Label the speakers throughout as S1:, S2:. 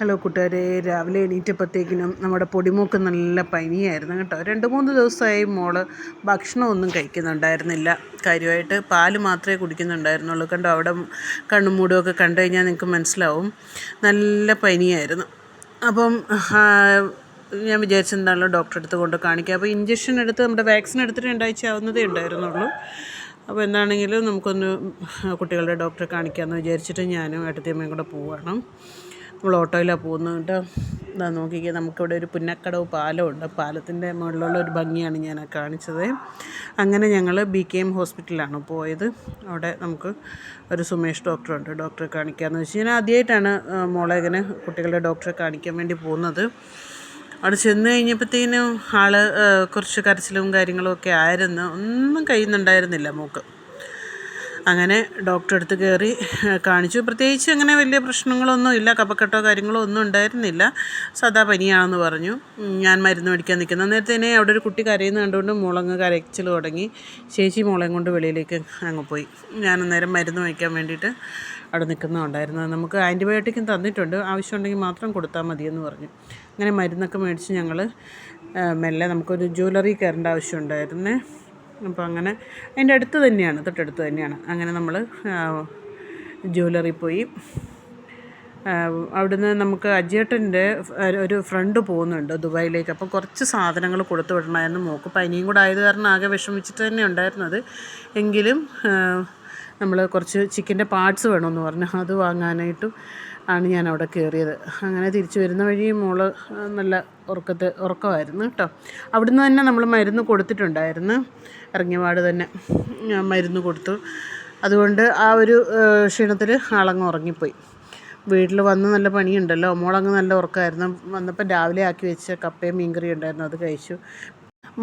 S1: Hello കൂട്ടുകാരെ, രാവിലെ എണീറ്റപ്പോഴത്തേക്കിനും നമ്മുടെ പൊടിമൂക്ക് നല്ല പനിയായിരുന്നു കേട്ടോ. 2-3 ദിവസമായി മോള് ഭക്ഷണമൊന്നും കഴിക്കുന്നുണ്ടായിരുന്നില്ല. കാര്യമായിട്ട് പാല് മാത്രമേ കുടിക്കുന്നുണ്ടായിരുന്നുള്ളൂ. കണ്ടോ, അവിടെ കണ്ണും മൂടുമൊക്കെ കണ്ടു കഴിഞ്ഞാൽ നിങ്ങൾക്ക് മനസ്സിലാവും. നല്ല പനിയായിരുന്നു. അപ്പം ഞാൻ വിചാരിച്ചെന്താണല്ലോ ഡോക്ടറെ അടുത്ത് കൊണ്ട് കാണിക്കുക. അപ്പോൾ ഇഞ്ചക്ഷൻ എടുത്ത് നമ്മുടെ വാക്സിൻ എടുത്തിട്ട് 2 ആഴ്ച ആവുന്നതേ ഉണ്ടായിരുന്നുള്ളൂ. അപ്പോൾ എന്താണെങ്കിലും നമുക്കൊന്ന് കുട്ടികളുടെ ഡോക്ടറെ കാണിക്കാമെന്ന് വിചാരിച്ചിട്ട് ഞാനും ഏട്ടത്തിയമ്മയും കൂടെ പോവുകയാണ്. നമ്മൾ ഓട്ടോയിലാണ് പോകുന്നത് കേട്ടോ. ഇതാ നോക്കിക്കുക, നമുക്കിവിടെ ഒരു പുന്നക്കടവ് പാലമുണ്ട്. പാലത്തിൻ്റെ മുകളിലുള്ള ഒരു ഭംഗിയാണ് ഞാൻ കാണിച്ചത്. അങ്ങനെ ഞങ്ങൾ BKM ഹോസ്പിറ്റലിലാണ് പോയത്. അവിടെ നമുക്ക് ഒരു സുമേഷ് ഡോക്ടറുണ്ട്, ഡോക്ടറെ കാണിക്കാമെന്ന് വെച്ച് ഞാൻ ആദ്യമായിട്ടാണ് മോളെ ഇങ്ങനെ കുട്ടികളുടെ ഡോക്ടറെ കാണിക്കാൻ വേണ്ടി പോകുന്നത്. അവിടെ ചെന്ന് കഴിഞ്ഞപ്പോഴത്തേനും ആൾ കുറച്ച് കരച്ചിലും കാര്യങ്ങളും ഒക്കെ ആയിരുന്നു. ഒന്നും കഴിയുന്നുണ്ടായിരുന്നില്ല മൂക്ക്. അങ്ങനെ ഡോക്ടറെ അടുത്ത് കയറി കാണിച്ചു. പ്രത്യേകിച്ച് അങ്ങനെ വലിയ പ്രശ്നങ്ങളൊന്നും ഇല്ല, കഫക്കെട്ടോ കാര്യങ്ങളോ ഒന്നും ഉണ്ടായിരുന്നില്ല. സാധാ പനിയാണെന്ന് പറഞ്ഞു. ഞാൻ മരുന്ന് മേടിക്കാൻ നിൽക്കുന്ന നേരത്തേനെ അവിടെ ഒരു കുട്ടി കരയുന്നത് കണ്ടുകൊണ്ട് മോളങ്ങ് കരച്ചിൽ തുടങ്ങി. ചേച്ചി മോളെയും കൊണ്ട് വെളിയിലേക്ക് അങ്ങ് പോയി. ഞാൻ അന്നേരം മരുന്ന് വയ്ക്കാൻ വേണ്ടിയിട്ട് അവിടെ നിൽക്കുന്നുണ്ടായിരുന്നു. നമുക്ക് ആൻറ്റിബയോട്ടിക്കും തന്നിട്ടുണ്ട്, ആവശ്യമുണ്ടെങ്കിൽ മാത്രം കൊടുത്താൽ മതിയെന്ന് പറഞ്ഞു. അങ്ങനെ മരുന്നൊക്കെ മേടിച്ച് ഞങ്ങൾ മെല്ലെ നമുക്കൊരു ജ്വല്ലറി കയറേണ്ട ആവശ്യമുണ്ടായിരുന്നേ. അപ്പോൾ അങ്ങനെ അതിൻ്റെ അടുത്ത് തന്നെയാണ്, തൊട്ടടുത്ത് തന്നെയാണ്. അങ്ങനെ നമ്മൾ ജ്വല്ലറി പോയി. അവിടുന്ന് നമുക്ക് അജേട്ടൻ്റെ ഒരു ഫ്രണ്ട് പോകുന്നുണ്ട് ദുബായിലേക്ക്. അപ്പോൾ കുറച്ച് സാധനങ്ങൾ കൊടുത്തു വിടണമായിരുന്നു. മോൾക്ക് പനിയും കൂടെ ആയത് കാരണം ആകെ വിഷമിച്ചിട്ട് തന്നെ ഉണ്ടായിരുന്നത്. എങ്കിലും നമ്മൾ കുറച്ച് ചിക്കൻ്റെ പാർട്സ് വേണമെന്ന് പറഞ്ഞു, അത് വാങ്ങാനായിട്ടും ആണ് ഞാൻ അവിടെ കയറിയത്. അങ്ങനെ തിരിച്ചു വരുന്ന വഴി മോള് നല്ല ഉറക്കമായിരുന്നു കേട്ടോ. അവിടുന്ന് തന്നെ നമ്മൾ മരുന്ന് കൊടുത്തിട്ടുണ്ടായിരുന്നു. ഇറങ്ങിയപാട് തന്നെ മരുന്ന് കൊടുത്തു. അതുകൊണ്ട് ആ ഒരു ക്ഷീണത്തിൽ ആളങ്ങ് ഉറങ്ങിപ്പോയി. വീട്ടിൽ വന്ന് നല്ല പണിയുണ്ടല്ലോ, മോളങ്ങ് നല്ല ഉറക്കമായിരുന്നു. വന്നപ്പോൾ രാവിലെ ആക്കി വെച്ച കപ്പയും മീൻകറിയും ഉണ്ടായിരുന്നു, അത് കഴിച്ചു.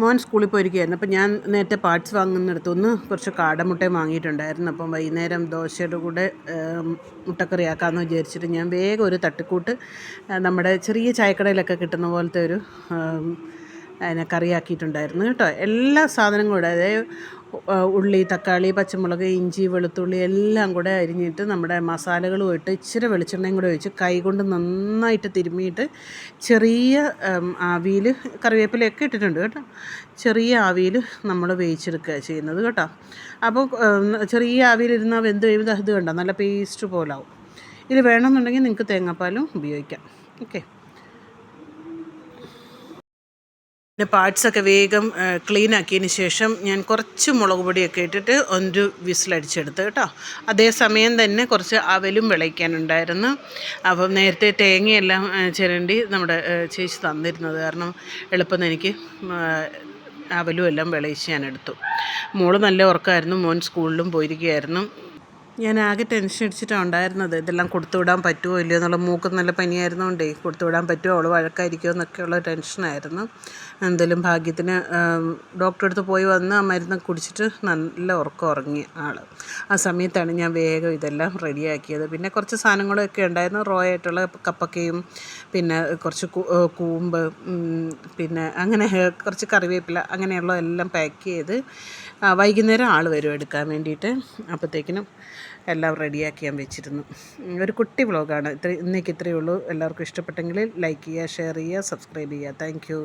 S1: മോൻ സ്കൂളിൽ പോയിരിക്കുകയായിരുന്നു. അപ്പം ഞാൻ നേരത്തെ പാർട്സ് വാങ്ങുന്നിടത്തുനിന്ന് കുറച്ച് കാടമുട്ടയും വാങ്ങിയിട്ടുണ്ടായിരുന്നു. അപ്പം വൈകുന്നേരം ദോശയുടെ കൂടെ മുട്ടക്കറി ആക്കാമെന്ന് വിചാരിച്ചിട്ട് ഞാൻ വേഗം ഒരു തട്ടിക്കൂട്ട് നമ്മുടെ ചെറിയ ചായക്കടയിലൊക്കെ കിട്ടുന്ന പോലത്തെ ഒരു അതിനെ കറിയാക്കിയിട്ടുണ്ടായിരുന്നു കേട്ടോ. എല്ലാ സാധനങ്ങളും കൂടെ, അതായത് ഉള്ളി, തക്കാളി, പച്ചമുളക്, ഇഞ്ചി, വെളുത്തുള്ളി എല്ലാം കൂടെ അരിഞ്ഞിട്ട് നമ്മുടെ മസാലകളും ഇട്ട് ഇച്ചിരി വെളിച്ചെണ്ണയും കൂടെ ഒഴിച്ച് കൈകൊണ്ട് നന്നായിട്ട് തിരുമ്മിയിട്ട് ചെറിയ ആവിയിൽ, കറിവേപ്പിലയൊക്കെ ഇട്ടിട്ടുണ്ട് കേട്ടോ, ചെറിയ ആവിയിൽ നമ്മൾ വേവിച്ചെടുക്കുക ചെയ്യുന്നത് കേട്ടോ. അപ്പോൾ ചെറിയ ആവിയിലിരുന്നാൽ വെന്ത് കഴിയുമ്പോൾ ഇത് കണ്ടോ നല്ല പേസ്റ്റ് പോലാവും. ഇത് വേണമെന്നുണ്ടെങ്കിൽ നിങ്ങൾക്ക് തേങ്ങാപ്പാലും ഉപയോഗിക്കാം. ഓക്കെ, പിന്നെ പാർട്സൊക്കെ വേഗം ക്ലീൻ ആക്കിയതിന് ശേഷം ഞാൻ കുറച്ച് മുളക് പൊടിയൊക്കെ ഇട്ടിട്ട് ഒരു വിസിലടിച്ചെടുത്ത് കേട്ടോ. അതേസമയം തന്നെ കുറച്ച് അവലും വിളയിക്കാനുണ്ടായിരുന്നു. അപ്പം നേരത്തെ തേങ്ങയെല്ലാം ചിരണ്ടി നമ്മുടെ ചേച്ചി തന്നിരുന്നത് കാരണം എളുപ്പം എനിക്ക് അവലും എല്ലാം വിളയിച്ച് ഞാൻ എടുത്തു. മോള് നല്ല ഉറക്കമായിരുന്നു, മോൻ സ്കൂളിലും പോയിരിക്കുകയായിരുന്നു. ഞാൻ ആകെ ടെൻഷൻ അടിച്ചിട്ടാണ് ഉണ്ടായിരുന്നത്, ഇതെല്ലാം കൊടുത്തുവിടാൻ പറ്റുമോ ഇല്ലയോ എന്നുള്ള. മൂക്ക് നല്ല പനിയായിരുന്നുകൊണ്ടേ കൊടുത്തുവിടാൻ പറ്റുമോ, അവൾ വഴക്കായിരിക്കുമോ എന്നൊക്കെയുള്ള ടെൻഷനായിരുന്നു. എന്തായാലും ഭാഗ്യത്തിന് ഡോക്ടറെ അടുത്ത് പോയി വന്ന് ആ മരുന്ന് കുടിച്ചിട്ട് നല്ല ഉറക്കം ഉറങ്ങി ആൾ. ആ സമയത്താണ് ഞാൻ വേഗം ഇതെല്ലാം റെഡിയാക്കിയത്. പിന്നെ കുറച്ച് സാധനങ്ങളൊക്കെ ഉണ്ടായിരുന്നു, റോ ആയിട്ടുള്ള കപ്പക്കയും പിന്നെ കുറച്ച് കൂമ്പ്, പിന്നെ അങ്ങനെ കുറച്ച് കറിവേപ്പില, അങ്ങനെയുള്ള എല്ലാം പാക്ക് ചെയ്ത് വൈകുന്നേരം ആൾ വരും എടുക്കാൻ വേണ്ടിയിട്ട്. അപ്പോഴത്തേക്കിനും എല്ലാം റെഡിയാക്കി ഞാൻ വെച്ചിരുന്നു. ഒരു കുട്ടി വ്ളോഗാണ്. ഇന്നേക്ക് ഇത്രയേ ഉള്ളൂ. എല്ലാവർക്കും ഇഷ്ടപ്പെട്ടെങ്കിൽ ലൈക്ക് ചെയ്യുക, ഷെയർ ചെയ്യുക, സബ്സ്ക്രൈബ് ചെയ്യുക. Thank you.